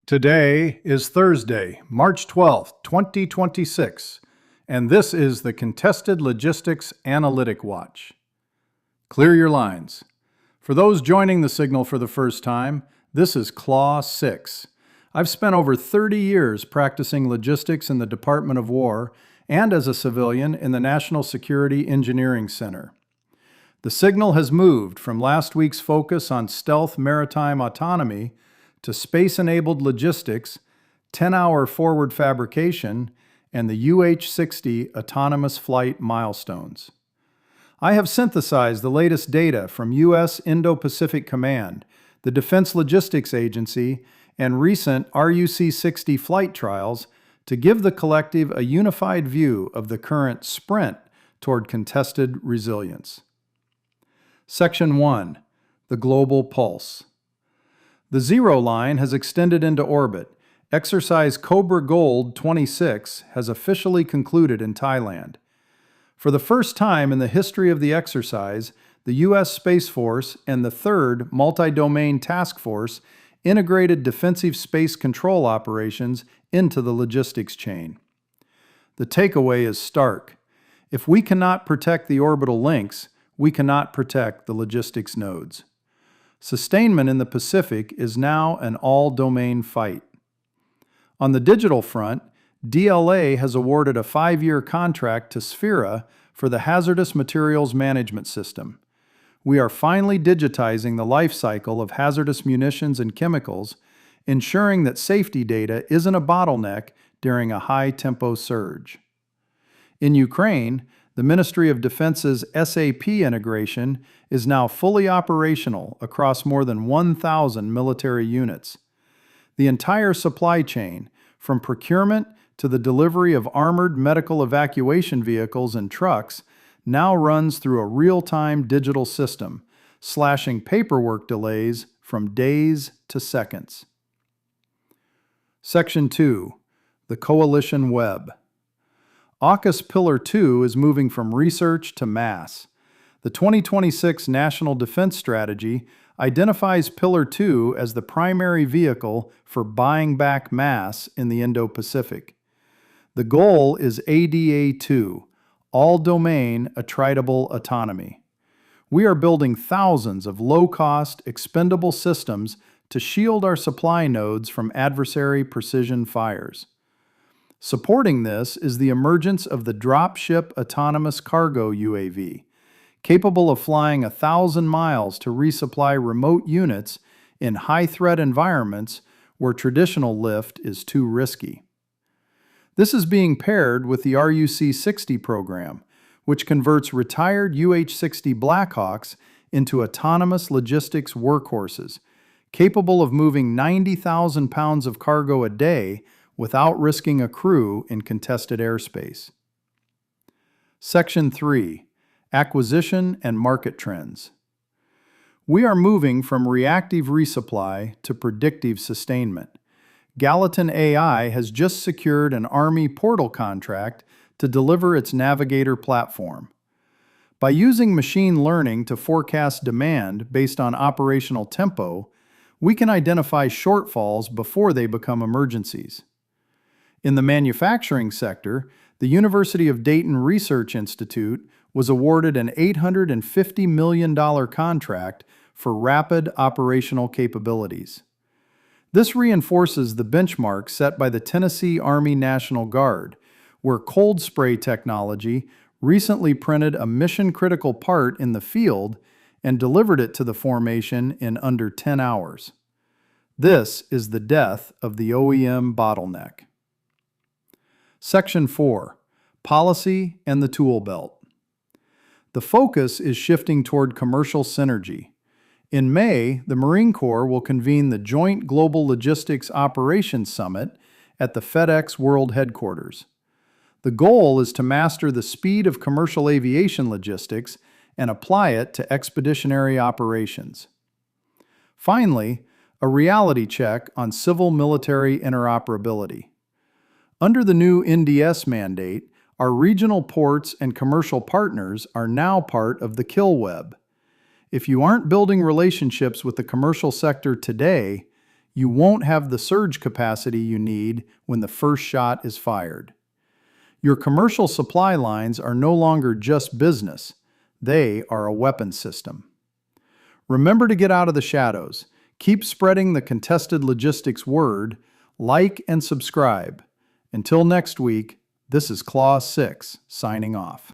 Today is Thursday, March 12th, 2026, and this is the Contested Logistics Analytic Watch. Clear your lines. For those joining the signal for the first time, this is Claw 6. I've spent over 30 years practicing logistics in the Department of War and as a civilian in the National Security Engineering Center. The signal has moved from last week's focus on stealth maritime autonomy to space-enabled logistics, 10-hour forward fabrication, and the UH-60 autonomous flight milestones. I have synthesized the latest data from U.S. Indo-Pacific Command, the Defense Logistics Agency, and recent RUC-60 flight trials to give the collective a unified view of the current sprint toward contested resilience. Section 1. The Global Pulse. The zero line has extended into orbit. Exercise Cobra Gold 26 has officially concluded in Thailand. For the first time in the history of the exercise, the U.S. Space Force and the 3rd Multi-Domain Task Force integrated defensive space control operations into the logistics chain. The takeaway is stark. If we cannot protect the orbital links, we cannot protect the logistics nodes. Sustainment in the Pacific is now an all-domain fight. On the digital front, DLA has awarded a 5-year contract to Sphera for the Hazardous Materials Management System. We are finally digitizing the life cycle of hazardous munitions and chemicals, ensuring that safety data isn't a bottleneck during a high-tempo surge. In Ukraine, the Ministry of Defense's SAP integration is now fully operational across more than 1,000 military units. The entire supply chain, from procurement to the delivery of armored medical evacuation vehicles and trucks, now runs through a real-time digital system, slashing paperwork delays from days to seconds. Section 2. The Coalition Web. AUKUS Pillar 2 is moving from research to mass. The 2026 National Defense Strategy identifies Pillar 2 as the primary vehicle for buying back mass in the Indo-Pacific. The goal is ADA2, all-domain attritable autonomy. We are building thousands of low-cost, expendable systems to shield our supply nodes from adversary precision fires. Supporting this is the emergence of the Dropship Autonomous Cargo UAV, capable of flying 1,000 miles to resupply remote units in high-threat environments where traditional lift is too risky. This is being paired with the RUC-60 program, which converts retired UH-60 Blackhawks into autonomous logistics workhorses, capable of moving 90,000 pounds of cargo a day without risking a crew in contested airspace. Section 3. Acquisition and Market Trends. We are moving from reactive resupply to predictive sustainment. Gallatin AI has just secured an Army portal contract to deliver its Navigator platform. By using machine learning to forecast demand based on operational tempo, we can identify shortfalls before they become emergencies. In the manufacturing sector, the University of Dayton Research Institute was awarded an $850 million contract for rapid operational capabilities. This reinforces the benchmark set by the Tennessee Army National Guard, where cold spray technology recently printed a mission-critical part in the field and delivered it to the formation in under 10 hours. This is the death of the OEM bottleneck. Section 4. Policy and the Tool Belt. The focus is shifting toward commercial synergy. In May, the Marine Corps will convene the Joint Global Logistics Operations Summit at the FedEx World Headquarters. The goal is to master the speed of commercial aviation logistics and apply it to expeditionary operations. Finally, a reality check on civil-military interoperability. Under the new NDS mandate, our regional ports and commercial partners are now part of the kill web. If you aren't building relationships with the commercial sector today, you won't have the surge capacity you need when the first shot is fired. Your commercial supply lines are no longer just business. They are a weapon system. Remember to get out of the shadows. Keep spreading the contested logistics word. Like and subscribe. Until next week, this is Clause 6, signing off.